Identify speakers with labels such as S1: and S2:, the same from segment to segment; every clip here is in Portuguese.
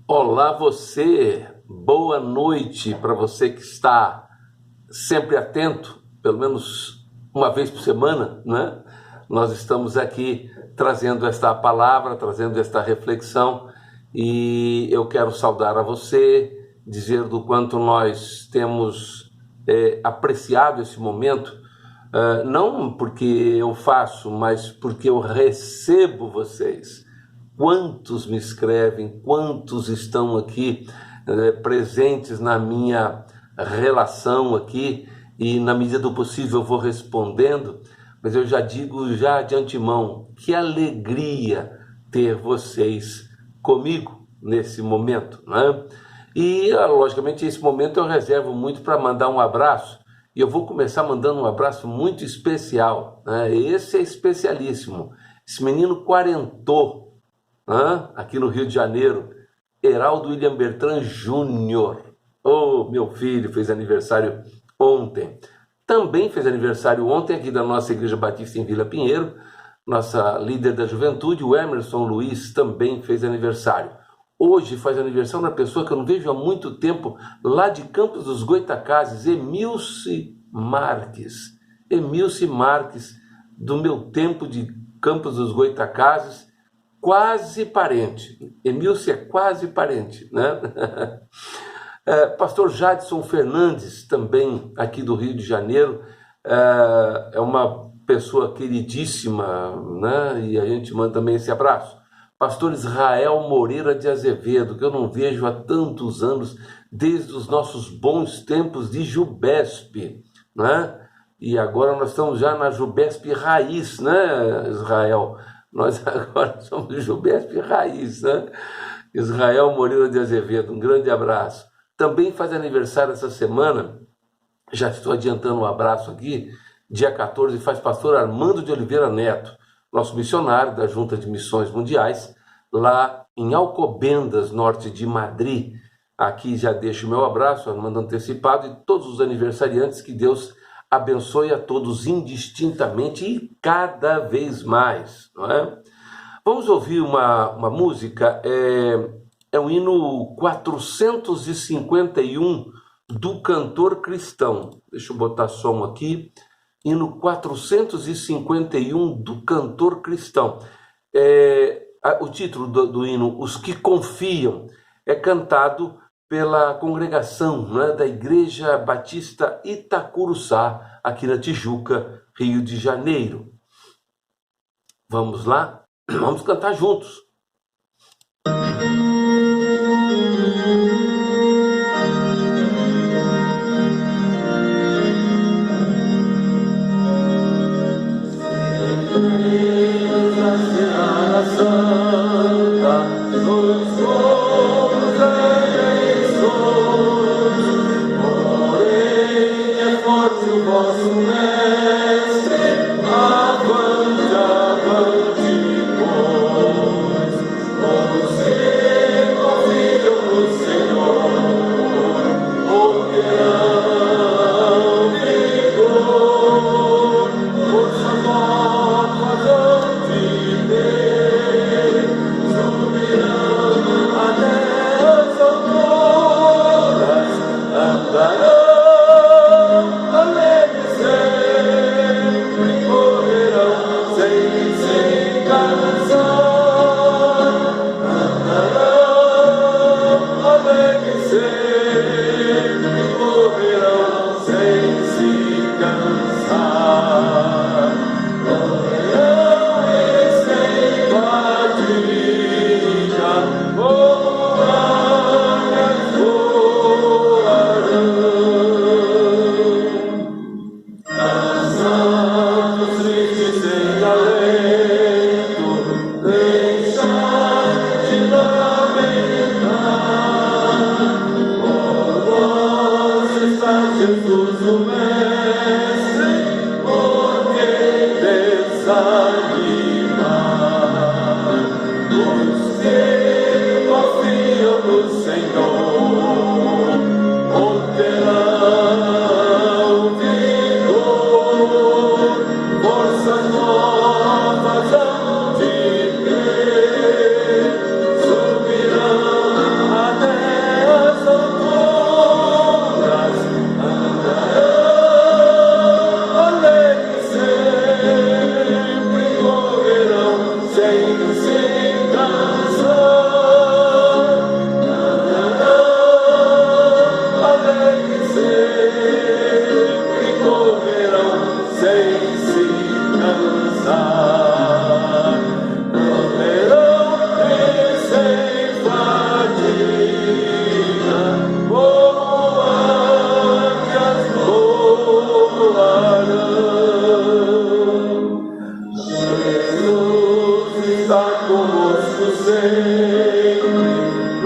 S1: Olá você, boa noite para você que está sempre atento, pelo menos uma vez por semana, né? Nós estamos aqui trazendo esta palavra, trazendo esta reflexão e eu quero saudar a você, dizer do quanto nós temos apreciado esse momento, não porque eu faço, mas porque eu recebo vocês. Quantos me escrevem, quantos estão aqui presentes na minha relação aqui, e na medida do possível eu vou respondendo, mas eu já digo já de antemão, que alegria ter vocês comigo nesse momento, né? E logicamente esse momento eu reservo muito para mandar um abraço, e eu vou começar mandando um abraço muito especial, né? Esse é especialíssimo, esse menino quarentou, aqui no Rio de Janeiro, Heraldo William Bertrand Júnior. Oh, meu filho fez aniversário ontem. Também fez aniversário ontem aqui da nossa Igreja Batista em Vila Pinheiro, nossa líder da juventude, o Emerson Luiz, também fez aniversário. Hoje faz aniversário uma pessoa que eu não vejo há muito tempo, lá de Campos dos Goytacazes, Emilce Marques. Emilce Marques, do meu tempo de Campos dos Goytacazes, quase parente. Emilce é quase parente, né? Pastor Jadson Fernandes, também aqui do Rio de Janeiro, é uma pessoa queridíssima, né? E a gente manda também esse abraço. Pastor Israel Moreira de Azevedo, que eu não vejo há tantos anos, desde os nossos bons tempos de Jubesp, né? E agora nós estamos já na Jubesp Raiz, né, Israel? Nós agora somos Jubesp Raiz, né? Israel Moreira de Azevedo, um grande abraço. Também faz aniversário essa semana, já estou adiantando um abraço aqui, dia 14 faz pastor Armando de Oliveira Neto, nosso missionário da Junta de Missões Mundiais, lá em Alcobendas, norte de Madrid. Aqui já deixo o meu abraço, Armando antecipado, e todos os aniversariantes, que Deus abençoe a todos indistintamente e cada vez mais, não é? Vamos ouvir uma música, é o hino 451 do Cantor Cristão. Deixa eu botar som aqui. Hino 451 do Cantor Cristão. O título do hino, Os que Confiam, é cantado pela congregação, né, da Igreja Batista Itacuruçá, aqui na Tijuca, Rio de Janeiro. Vamos lá? Vamos cantar juntos.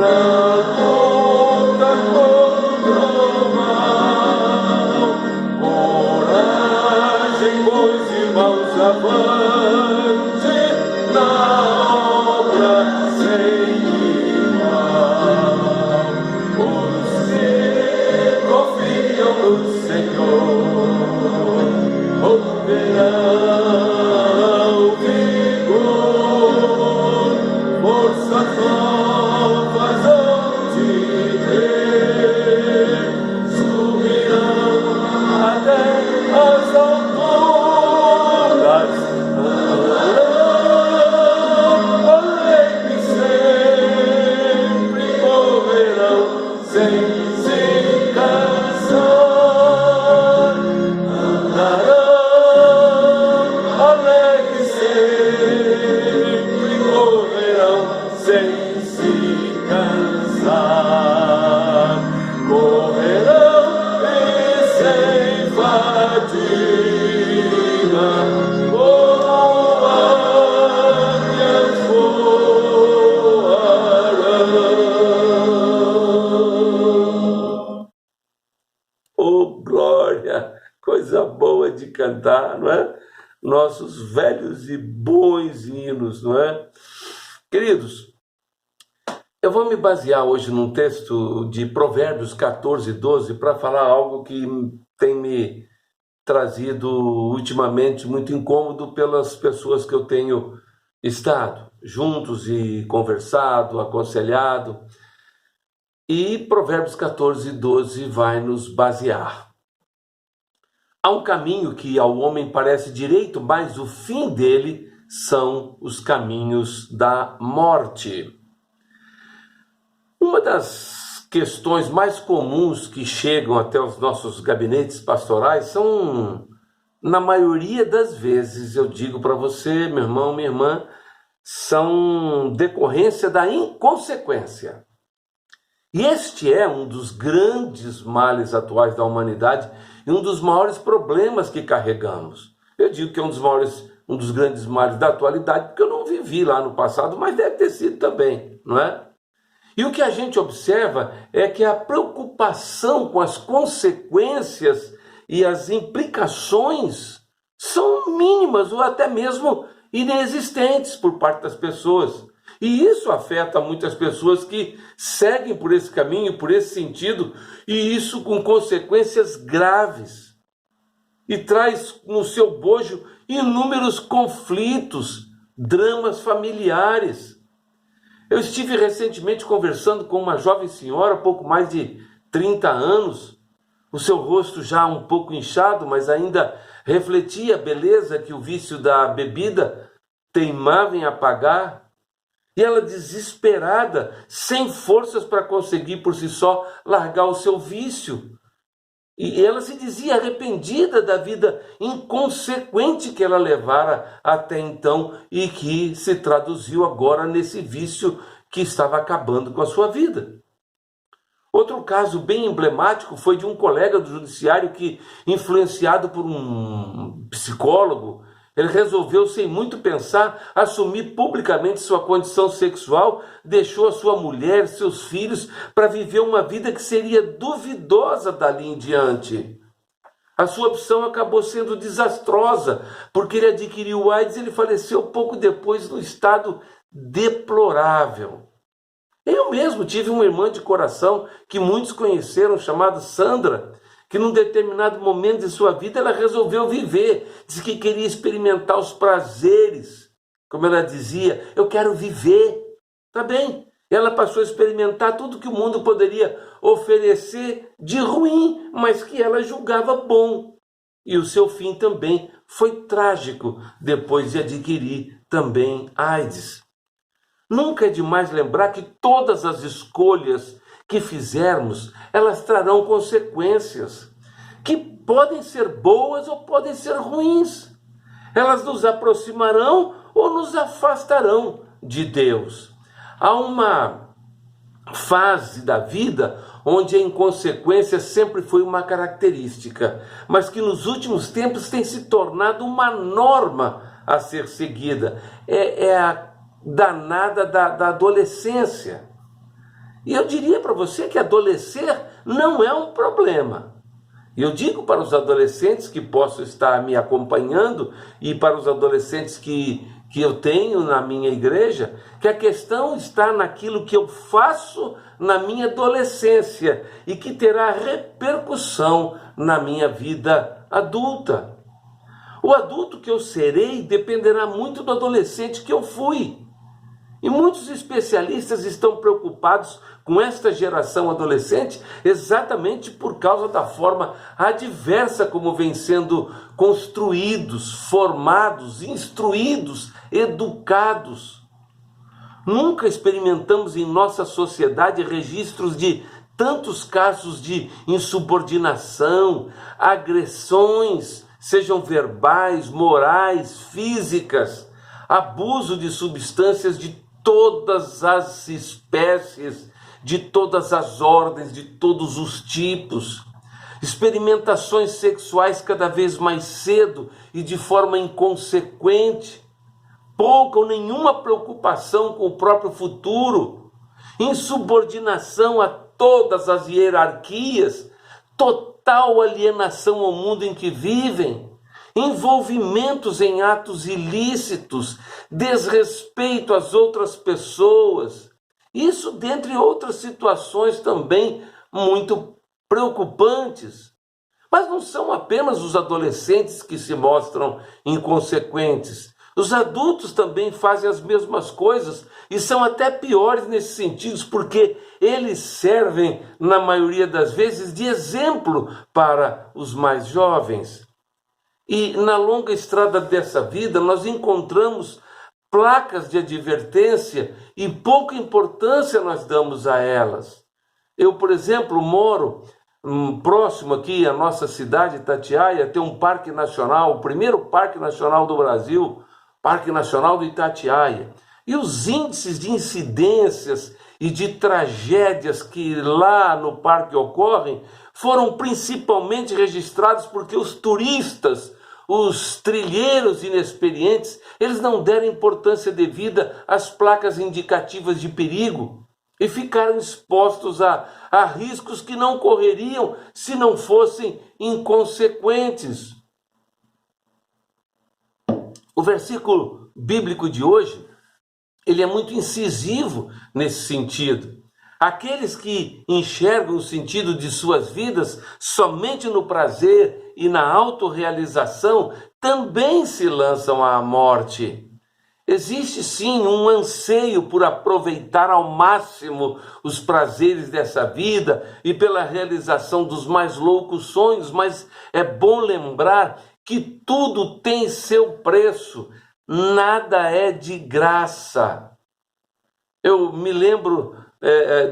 S1: na luta contra o mal. Coragem, pois, irmãos, avante na obra sem igual. Os que confiam no Senhor obterão vigor, forças novas hão de ter, subirão até as alturas, andarão alegres sempre, correrão sem se cansar, andarão alegres sempre, correrão sem se cansar, correrão e sem fadiga, como águias voarão. Oh, glória! Coisa boa de cantar, não é? Nossos velhos e bons hinos, não é? Queridos, eu vou me basear hoje num texto de Provérbios 14, 12 para falar algo que tem me trazido ultimamente muito incômodo pelas pessoas que eu tenho estado juntos e conversado, aconselhado. E Provérbios 14, 12 vai nos basear. Há um caminho que ao homem parece direito, mas o fim dele são os caminhos da morte. Uma das questões mais comuns que chegam até os nossos gabinetes pastorais são, na maioria das vezes, eu digo para você, meu irmão, minha irmã, são decorrência da inconsequência. E este é um dos grandes males atuais da humanidade e um dos maiores problemas que carregamos. Eu digo que é um dos grandes males da atualidade, porque eu não vivi lá no passado, mas deve ter sido também, não é? E o que a gente observa é que a preocupação com as consequências e as implicações são mínimas ou até mesmo inexistentes por parte das pessoas. E isso afeta muitas pessoas que seguem por esse caminho, por esse sentido, e isso com consequências graves. E traz no seu bojo inúmeros conflitos, dramas familiares. Eu estive recentemente conversando com uma jovem senhora, pouco mais de 30 anos, o seu rosto já um pouco inchado, mas ainda refletia a beleza que o vício da bebida teimava em apagar. E ela desesperada, sem forças para conseguir por si só largar o seu vício. E ela se dizia arrependida da vida inconsequente que ela levara até então e que se traduziu agora nesse vício que estava acabando com a sua vida. Outro caso bem emblemático foi de um colega do judiciário que, influenciado por um psicólogo, ele resolveu, sem muito pensar, assumir publicamente sua condição sexual, deixou a sua mulher, seus filhos, para viver uma vida que seria duvidosa dali em diante. A sua opção acabou sendo desastrosa, porque ele adquiriu o AIDS e ele faleceu pouco depois num estado deplorável. Eu mesmo tive uma irmã de coração que muitos conheceram, chamada Sandra, que num determinado momento de sua vida ela resolveu viver, disse que queria experimentar os prazeres, como ela dizia, eu quero viver, tá bem? Ela passou a experimentar tudo que o mundo poderia oferecer de ruim, mas que ela julgava bom. E o seu fim também foi trágico, depois de adquirir também AIDS. Nunca é demais lembrar que todas as escolhas que fizermos, elas trarão consequências, que podem ser boas ou podem ser ruins. Elas nos aproximarão ou nos afastarão de Deus. Há uma fase da vida onde a inconsequência sempre foi uma característica, mas que nos últimos tempos tem se tornado uma norma a ser seguida. É a danada da adolescência. E eu diria para você que adolescer não é um problema. E eu digo para os adolescentes que possam estar me acompanhando e para os adolescentes que eu tenho na minha igreja, que a questão está naquilo que eu faço na minha adolescência e que terá repercussão na minha vida adulta. O adulto que eu serei dependerá muito do adolescente que eu fui. E muitos especialistas estão preocupados com esta geração adolescente exatamente por causa da forma adversa como vem sendo construídos, formados, instruídos, educados. Nunca experimentamos em nossa sociedade registros de tantos casos de insubordinação, agressões, sejam verbais, morais, físicas, abuso de substâncias de todas as espécies, de todas as ordens, de todos os tipos, experimentações sexuais cada vez mais cedo e de forma inconsequente, pouca ou nenhuma preocupação com o próprio futuro, insubordinação a todas as hierarquias, total alienação ao mundo em que vivem, envolvimentos em atos ilícitos, desrespeito às outras pessoas. Isso dentre outras situações também muito preocupantes. Mas não são apenas os adolescentes que se mostram inconsequentes. Os adultos também fazem as mesmas coisas e são até piores nesses sentidos, porque eles servem, na maioria das vezes, de exemplo para os mais jovens. E na longa estrada dessa vida, nós encontramos placas de advertência e pouca importância nós damos a elas. Eu, por exemplo, moro próximo aqui à nossa cidade, Itatiaia, tem um parque nacional, o primeiro parque nacional do Brasil, Parque Nacional do Itatiaia. E os índices de incidências e de tragédias que lá no parque ocorrem foram principalmente registrados porque os turistas, os trilheiros inexperientes, eles não deram importância devida às placas indicativas de perigo e ficaram expostos a riscos que não correriam se não fossem inconsequentes. O versículo bíblico de hoje, ele é muito incisivo nesse sentido. Aqueles que enxergam o sentido de suas vidas somente no prazer e na autorrealização também se lançam à morte. Existe sim um anseio por aproveitar ao máximo os prazeres dessa vida e pela realização dos mais loucos sonhos, mas é bom lembrar que tudo tem seu preço, nada é de graça. Eu me lembro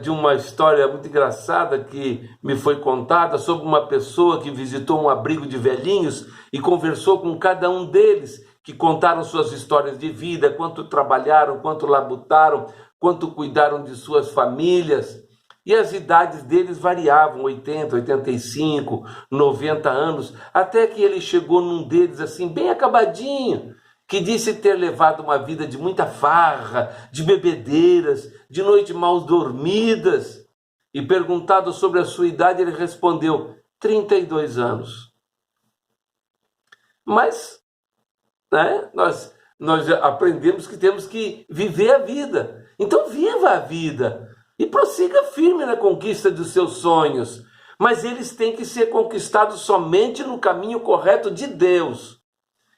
S1: de uma história muito engraçada que me foi contada sobre uma pessoa que visitou um abrigo de velhinhos e conversou com cada um deles, que contaram suas histórias de vida, quanto trabalharam, quanto labutaram, quanto cuidaram de suas famílias. E as idades deles variavam, 80, 85, 90 anos, até que ele chegou num deles assim, bem acabadinho, que disse ter levado uma vida de muita farra, de bebedeiras, de noites mal dormidas. E perguntado sobre a sua idade, ele respondeu, 32 anos. Mas nós aprendemos que temos que viver a vida. Então viva a vida e prossiga firme na conquista dos seus sonhos. Mas eles têm que ser conquistados somente no caminho correto de Deus.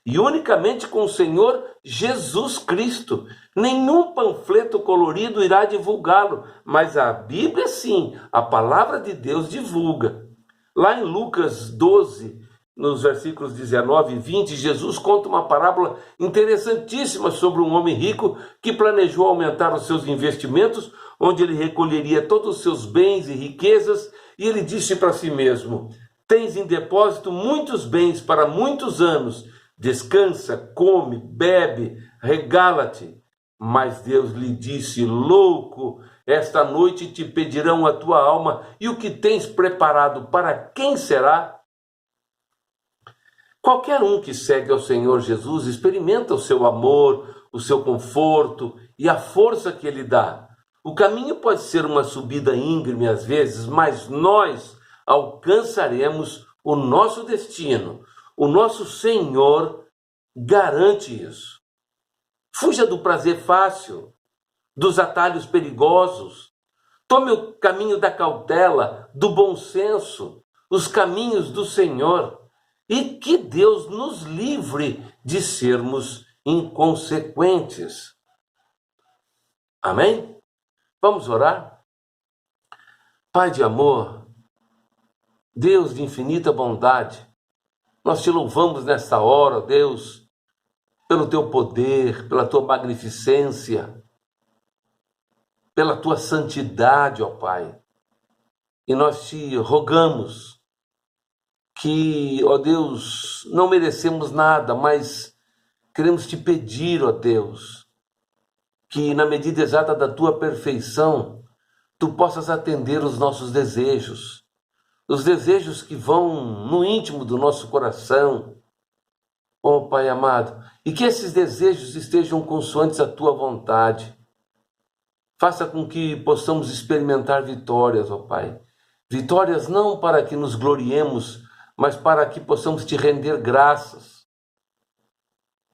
S1: E unicamente com o Senhor Jesus Cristo. Nenhum panfleto colorido irá divulgá-lo, mas a Bíblia sim, a palavra de Deus divulga. Lá em Lucas 12, nos versículos 19 e 20, Jesus conta uma parábola interessantíssima sobre um homem rico que planejou aumentar os seus investimentos, onde ele recolheria todos os seus bens e riquezas, e ele disse para si mesmo, tens em depósito muitos bens para muitos anos, descansa, come, bebe, regala-te. Mas Deus lhe disse, louco, esta noite te pedirão a tua alma, e o que tens preparado para quem será? Qualquer um que segue ao Senhor Jesus experimenta o seu amor, o seu conforto e a força que ele dá. O caminho pode ser uma subida íngreme às vezes, mas nós alcançaremos o nosso destino. O nosso Senhor garante isso. Fuja do prazer fácil, dos atalhos perigosos. Tome o caminho da cautela, do bom senso, os caminhos do Senhor. E que Deus nos livre de sermos inconsequentes. Amém? Vamos orar? Pai de amor, Deus de infinita bondade, nós te louvamos nesta hora, Deus, pelo teu poder, pela tua magnificência, pela tua santidade, ó Pai. E nós te rogamos que, ó Deus, não merecemos nada, mas queremos te pedir, ó Deus, que na medida exata da tua perfeição, tu possas atender os nossos desejos, os desejos que vão no íntimo do nosso coração, ó Pai amado, e que esses desejos estejam consoantes à tua vontade. Faça com que possamos experimentar vitórias, ó Pai. Vitórias não para que nos gloriemos, mas para que possamos te render graças.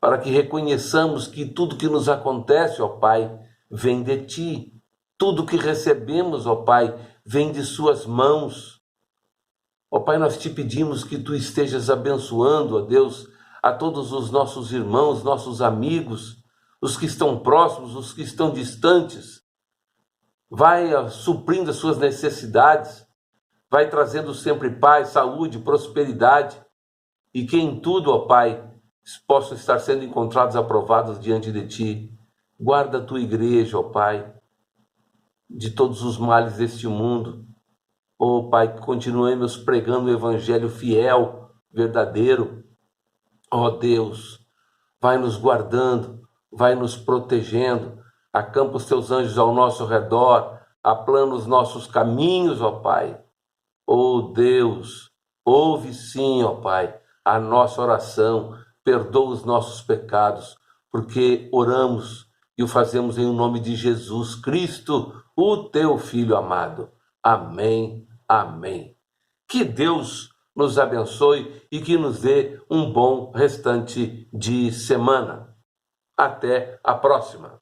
S1: Para que reconheçamos que tudo que nos acontece, ó Pai, vem de ti. Tudo que recebemos, ó Pai, vem de suas mãos. Ó Pai, nós te pedimos que tu estejas abençoando, ó Deus, a todos os nossos irmãos, nossos amigos, os que estão próximos, os que estão distantes. Vai suprindo as suas necessidades, vai trazendo sempre paz, saúde, prosperidade, e que em tudo, ó Pai, possam estar sendo encontrados aprovados diante de ti. Guarda a tua igreja, ó Pai, de todos os males deste mundo. Ó Pai, que continuemos pregando o evangelho fiel, verdadeiro. Ó Deus, vai nos guardando, vai nos protegendo, acampa os teus anjos ao nosso redor, aplana os nossos caminhos, ó Pai. Ó Deus, ouve sim, ó Pai, a nossa oração, perdoa os nossos pecados, porque oramos e o fazemos em nome de Jesus Cristo, o teu Filho amado. Amém, amém. Que Deus nos abençoe e que nos dê um bom restante de semana. Até a próxima.